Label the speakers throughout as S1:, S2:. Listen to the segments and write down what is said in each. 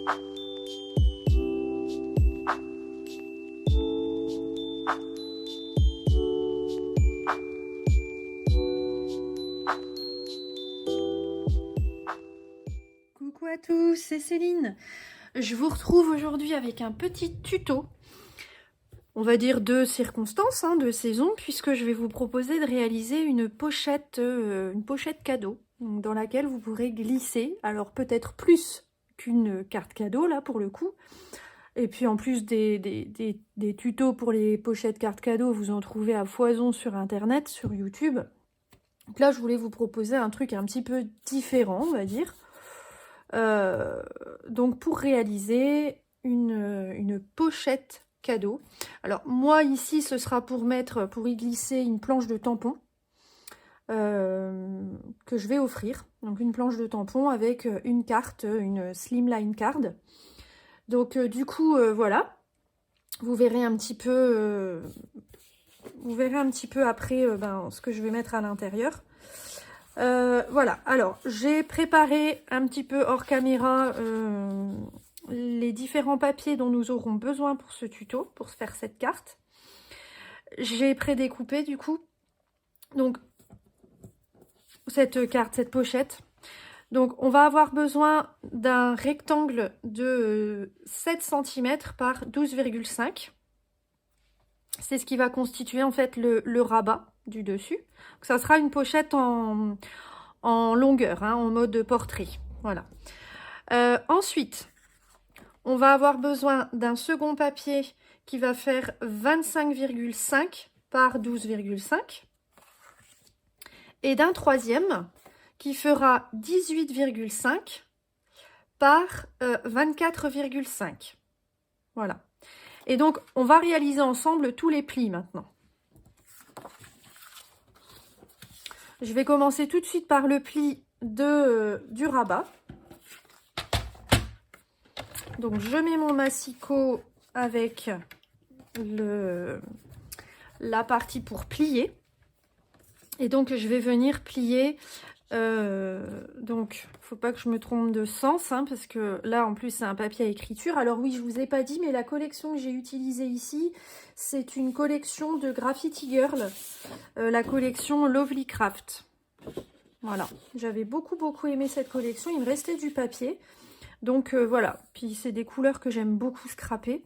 S1: Coucou à tous, c'est Céline. Je vous retrouve aujourd'hui avec un petit tuto, on va dire de circonstances, de saison, puisque je vais vous proposer de réaliser une pochette cadeau, dans laquelle vous pourrez glisser, alors peut-être plus qu'une carte cadeau là pour le coup, et puis en plus des tutos pour les pochettes cartes cadeaux, vous en trouvez à foison sur internet, sur YouTube. Donc là je voulais vous proposer un truc un petit peu différent, on va dire. Donc pour réaliser une pochette cadeau. Alors moi ici ce sera pour y glisser une planche de tampon que je vais offrir. Donc une planche de tampon avec une carte, une slimline card. Donc du coup voilà, vous verrez un petit peu après ce que je vais mettre à l'intérieur. Voilà, alors j'ai préparé un petit peu hors caméra les différents papiers dont nous aurons besoin pour ce tuto, pour faire cette carte. J'ai prédécoupé du coup donc cette carte, cette pochette. Donc on va avoir besoin d'un rectangle de 7 cm par 12,5. C'est ce qui va constituer en fait le rabat du dessus. Donc, ça sera une pochette en longueur, en mode portrait. Voilà. Ensuite, on va avoir besoin d'un second papier qui va faire 25,5 par 12,5 et d'un troisième qui fera 18,5 par 24,5. Voilà. Et donc, on va réaliser ensemble tous les plis maintenant. Je vais commencer tout de suite par le pli du rabat. Donc, je mets mon massicot avec la partie pour plier. Et donc, je vais venir plier. Donc, faut pas que je me trompe de sens, parce que là, en plus, c'est un papier à écriture. Alors oui, je vous ai pas dit, mais la collection que j'ai utilisée ici, c'est une collection de Graffiti Girl, la collection Lovely Craft. Voilà, j'avais beaucoup aimé cette collection. Il me restait du papier. Donc voilà, puis c'est des couleurs que j'aime beaucoup scraper.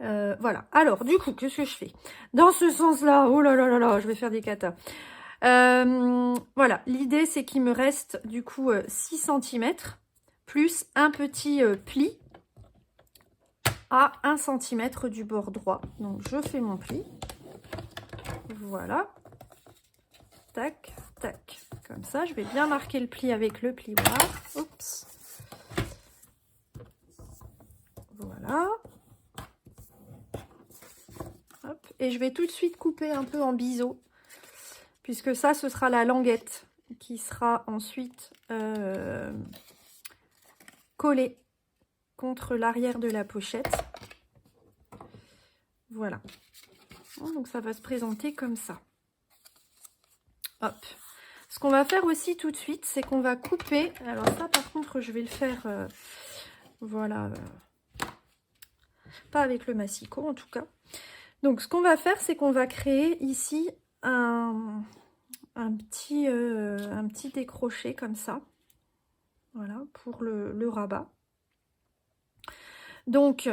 S1: Voilà, alors du coup, qu'est-ce que je fais? Dans ce sens-là, oh là là là là, je vais faire des catas. Voilà, l'idée c'est qu'il me reste du coup 6 cm plus un petit pli à 1 cm du bord droit. Donc je fais mon pli. Voilà. Tac, tac. Comme ça, je vais bien marquer le pli avec le plioir. Oups. Voilà. Hop. Et je vais tout de suite couper un peu en biseau, puisque ça, ce sera la languette qui sera ensuite collée contre l'arrière de la pochette. Voilà. Donc ça va se présenter comme ça. Hop. Ce qu'on va faire aussi tout de suite, c'est qu'on va couper. Alors ça, par contre, je vais le faire, voilà, pas avec le massicot en tout cas. Donc ce qu'on va faire, c'est qu'on va créer ici un petit décroché comme ça. Voilà, pour le rabat. Donc,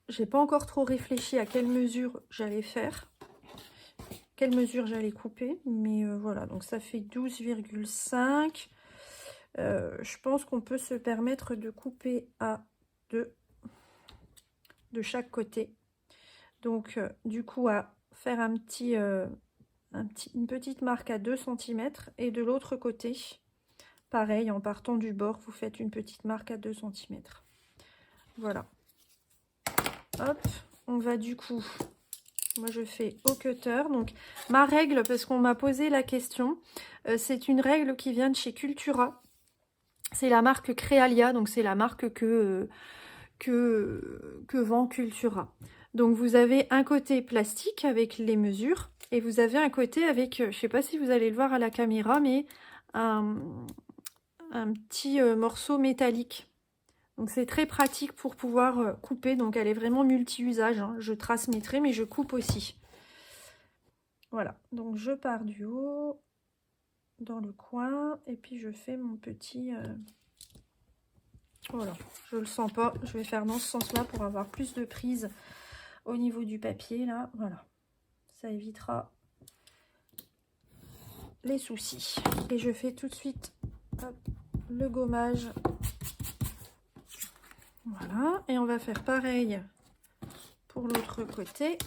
S1: j'ai pas encore trop réfléchi à quelle mesure j'allais faire, quelle mesure j'allais couper, mais voilà, donc ça fait 12,5. Je pense qu'on peut se permettre de couper à 2 de chaque côté. Donc, du coup, à faire une petite marque à 2 cm et de l'autre côté, pareil, en partant du bord, vous faites une petite marque à 2 cm. Voilà. Hop, on va du coup, moi je fais au cutter. Donc ma règle, parce qu'on m'a posé la question, c'est une règle qui vient de chez Cultura. C'est la marque Crealia, donc c'est la marque que vend Cultura. Donc vous avez un côté plastique avec les mesures et vous avez un côté avec, je sais pas si vous allez le voir à la caméra, mais un petit morceau métallique. Donc c'est très pratique pour pouvoir couper. Donc elle est vraiment multi-usage, hein. Je trace mes traits, mais je coupe aussi. Voilà, donc je pars du haut, dans le coin, et puis je fais mon petit... Voilà, je le sens pas. Je vais faire dans ce sens-là pour avoir plus de prise au niveau du papier, là. Voilà, ça évitera les soucis. Et je fais tout de suite hop, le gommage. Voilà, et on va faire pareil pour l'autre côté.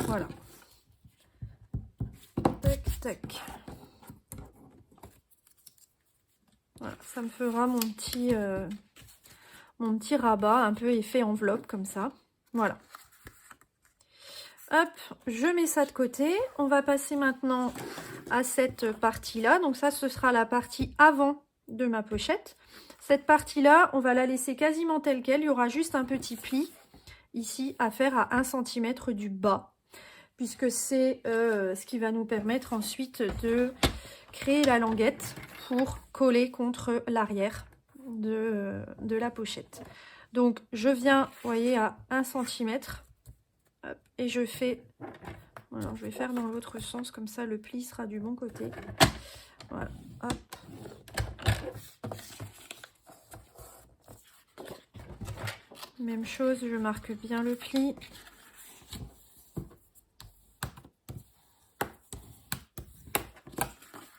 S1: Voilà. Tac, tac. Voilà, ça me fera mon petit rabat, un peu effet enveloppe comme ça. Voilà. Hop, je mets ça de côté. On va passer maintenant à cette partie-là. Donc ça, ce sera la partie avant de ma pochette. Cette partie-là, on va la laisser quasiment telle quelle. Il y aura juste un petit pli ici à faire à 1 cm du bas, puisque c'est ce qui va nous permettre ensuite de créer la languette pour coller contre l'arrière de la pochette. Donc je viens, vous voyez, à 1 cm. Hop, et je fais, alors je vais faire dans l'autre sens, comme ça le pli sera du bon côté. Voilà, hop. Même chose, je marque bien le pli.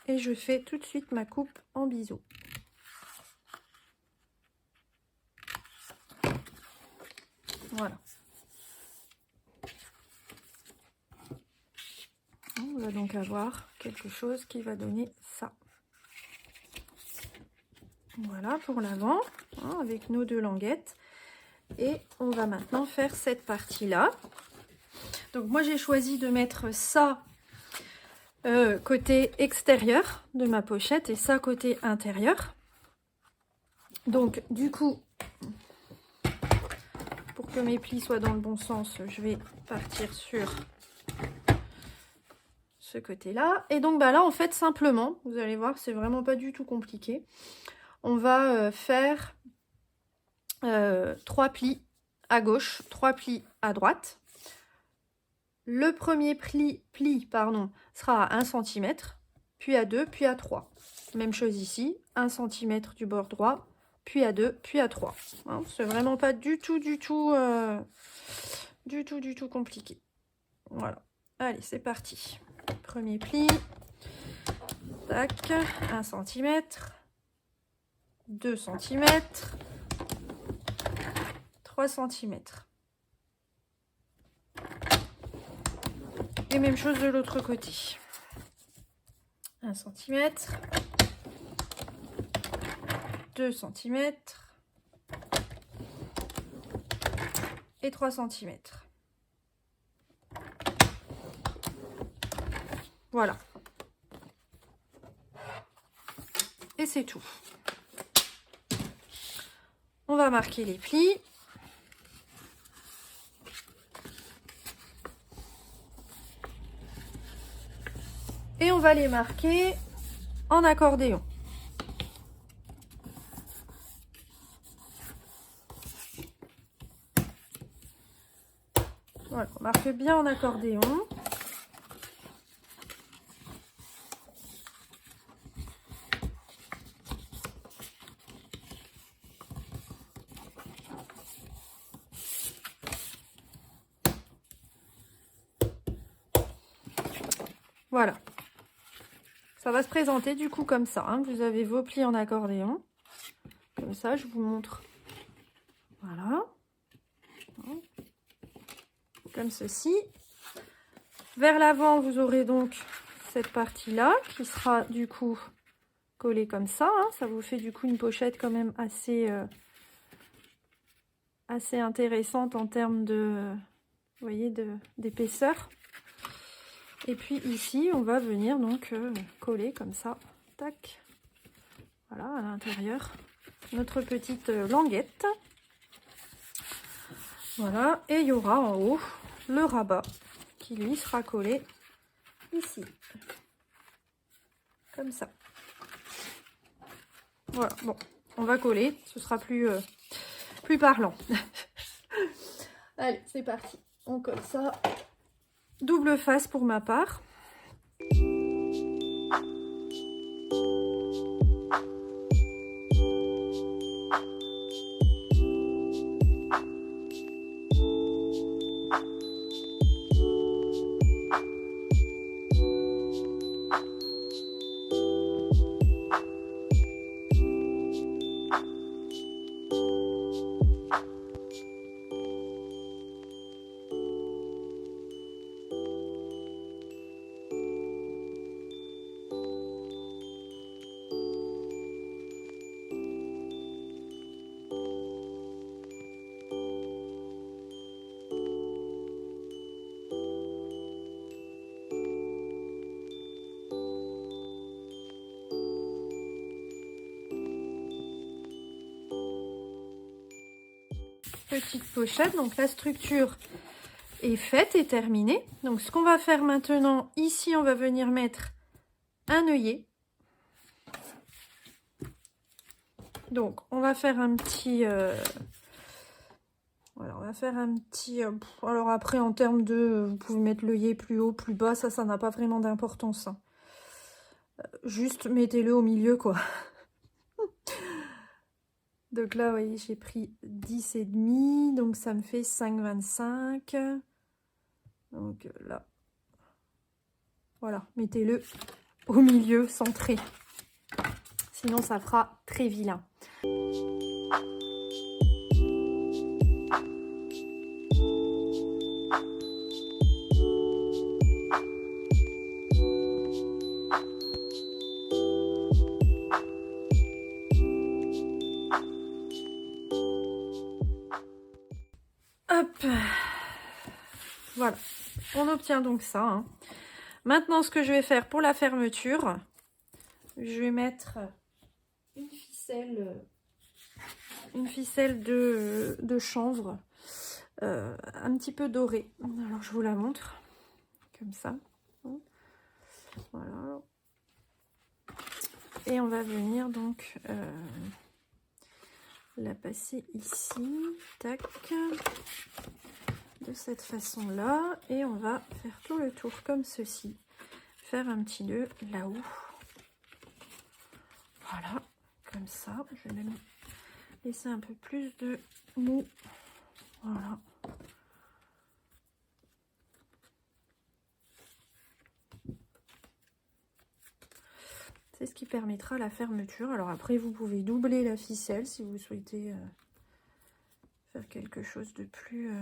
S1: Et je fais tout de suite ma coupe en biseau. Voilà. On va donc avoir quelque chose qui va donner ça. Voilà pour l'avant, hein, avec nos 2 languettes. Et on va maintenant faire cette partie-là. Donc moi j'ai choisi de mettre ça côté extérieur de ma pochette et ça côté intérieur. Donc du coup, pour que mes plis soient dans le bon sens, je vais partir sur ce côté-là. Et donc bah là en fait simplement, vous allez voir, c'est vraiment pas du tout compliqué. On va faire 3 plis à gauche, 3 plis à droite. Le premier pli sera à 1 cm, puis à 2, puis à 3. Même chose ici, 1 cm du bord droit, puis à 2, puis à 3. Hein, c'est vraiment pas du tout compliqué. Voilà. Allez, c'est parti. Premier pli. Tac, 1 cm, 2 cm, 3 cm. Et même chose de l'autre côté. 1 cm, 2 cm et 3 cm. Voilà. Et c'est tout. On va marquer les plis. Et on va les marquer en accordéon. Voilà, on marque bien en accordéon. Voilà. Ça va se présenter du coup comme ça. Hein. Vous avez vos plis en accordéon. Comme ça, je vous montre. Voilà. Comme ceci. Vers l'avant, vous aurez donc cette partie-là qui sera du coup collée comme ça. Hein. Ça vous fait du coup une pochette quand même assez intéressante en termes de, vous voyez, d'épaisseur. Et puis ici, on va venir donc coller comme ça. Tac. Voilà, à l'intérieur, notre petite languette. Voilà, et il y aura en haut le rabat qui lui sera collé ici. Comme ça. Voilà, bon, on va coller, ce sera plus parlant. Allez, c'est parti. On colle ça. Double face pour ma part. Petite pochette, donc la structure est faite et terminée. Donc ce qu'on va faire maintenant, ici on va venir mettre un œillet. Donc on va faire un petit voilà, on va faire un petit alors après en termes de vous pouvez mettre l'œillet plus haut plus bas, ça n'a pas vraiment d'importance, hein. Juste mettez-le au milieu quoi. Donc là, vous voyez, j'ai pris 10,5, donc ça me fait 5,25. Donc là, voilà, mettez-le au milieu, centré. Sinon, ça fera très vilain. Hop, voilà, on obtient donc ça, hein. Maintenant, ce que je vais faire pour la fermeture, je vais mettre une ficelle de chanvre, un petit peu dorée. Alors, je vous la montre, comme ça. Voilà. Et on va venir donc la passer ici, tac, de cette façon là, et on va faire tout le tour comme ceci, faire un petit nœud là-haut, voilà, comme ça. Je vais même laisser un peu plus de mou, voilà. C'est ce qui permettra la fermeture. Alors après, vous pouvez doubler la ficelle si vous souhaitez faire quelque chose de plus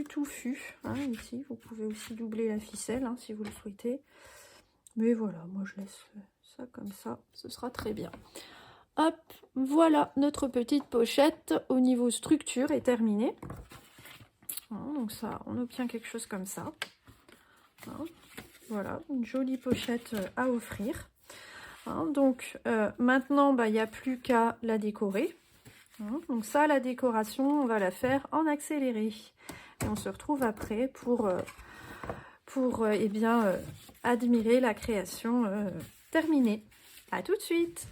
S1: touffu, hein, ici. Vous pouvez aussi doubler la ficelle, hein, si vous le souhaitez. Mais voilà, moi je laisse ça comme ça, ce sera très bien. Hop, voilà, notre petite pochette au niveau structure est terminée. Hein, donc ça, on obtient quelque chose comme ça. Hein. Voilà, une jolie pochette à offrir. Hein, donc maintenant, il n'y a plus qu'à la décorer. Hein, donc ça, la décoration, on va la faire en accéléré. Et on se retrouve après pour eh bien, admirer la création terminée. À tout de suite.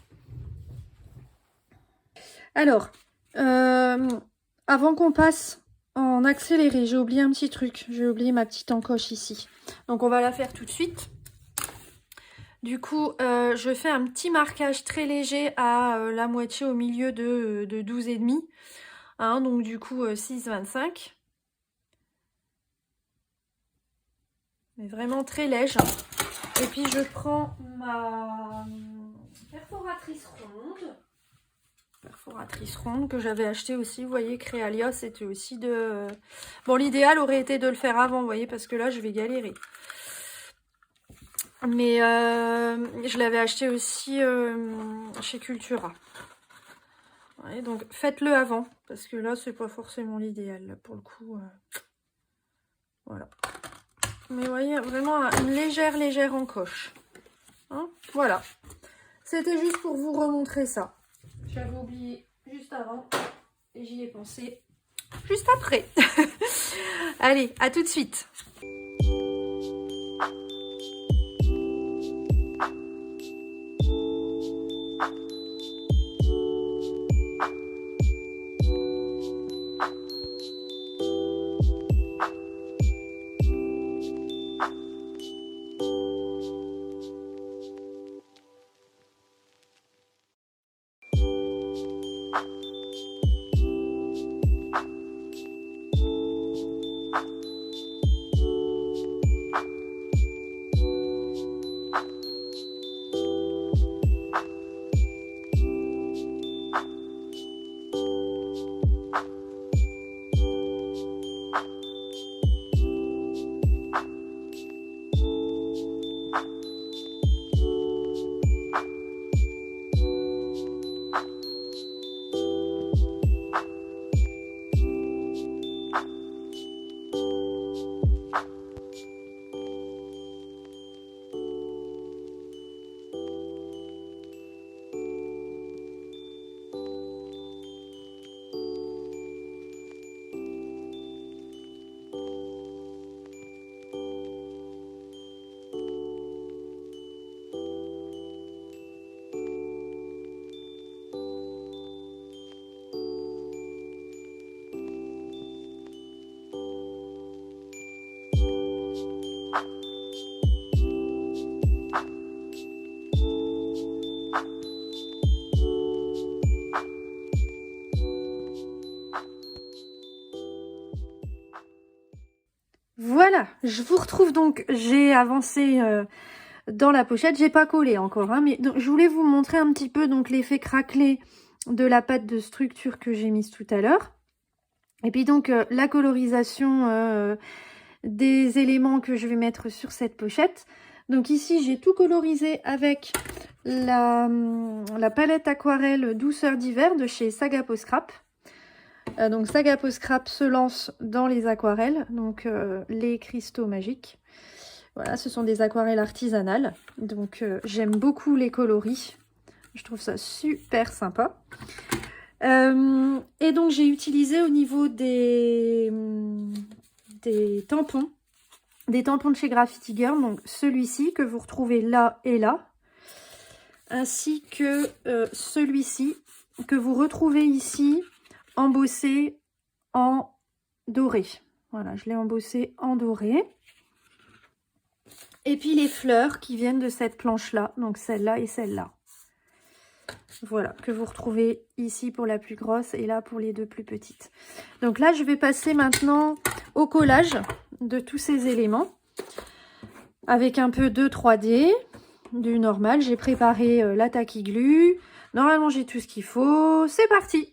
S1: Alors, avant qu'on passe en accéléré, j'ai oublié un petit truc. J'ai oublié ma petite encoche ici. Donc on va la faire tout de suite. Du coup, je fais un petit marquage très léger à la moitié au milieu de 12,5. Hein, donc du coup, 6,25. Mais vraiment très léger. Et puis je prends ma perforatrice ronde. Perforatrice ronde que j'avais acheté aussi, vous voyez, Créalia, c'était aussi de... Bon, l'idéal aurait été de le faire avant, vous voyez, parce que là, je vais galérer. Mais je l'avais acheté aussi chez Cultura. Ouais, donc, faites-le avant, parce que là, c'est pas forcément l'idéal, pour le coup. Voilà. Mais vous voyez, vraiment une légère encoche. Hein, voilà. C'était juste pour vous remontrer ça. J'avais oublié juste avant et j'y ai pensé juste après. Allez, à tout de suite. je vous retrouve donc, j'ai avancé dans la pochette, j'ai pas collé encore, hein, mais donc, je voulais vous montrer un petit peu donc l'effet craquelé de la pâte de structure que j'ai mise tout à l'heure. Et puis donc la colorisation des éléments que je vais mettre sur cette pochette. Donc ici, j'ai tout colorisé avec la palette aquarelle douceur d'hiver de chez Sagapo Scrap. Donc Sagapo Scrap se lance dans les aquarelles, donc les cristaux magiques. Voilà, ce sont des aquarelles artisanales. Donc j'aime beaucoup les coloris. Je trouve ça super sympa. Et donc j'ai utilisé au niveau des tampons de chez Graffiti Girl, donc celui-ci que vous retrouvez là et là, ainsi que celui-ci que vous retrouvez ici embossé en doré. Voilà, je l'ai embossé en doré. Et puis les fleurs qui viennent de cette planche là, donc celle-là et celle-là. Voilà, que vous retrouvez ici pour la plus grosse et là pour les deux plus petites. Donc là, je vais passer maintenant au collage de tous ces éléments. Avec un peu de 3D, du normal. J'ai préparé la tacky glue. Normalement, j'ai tout ce qu'il faut. C'est parti!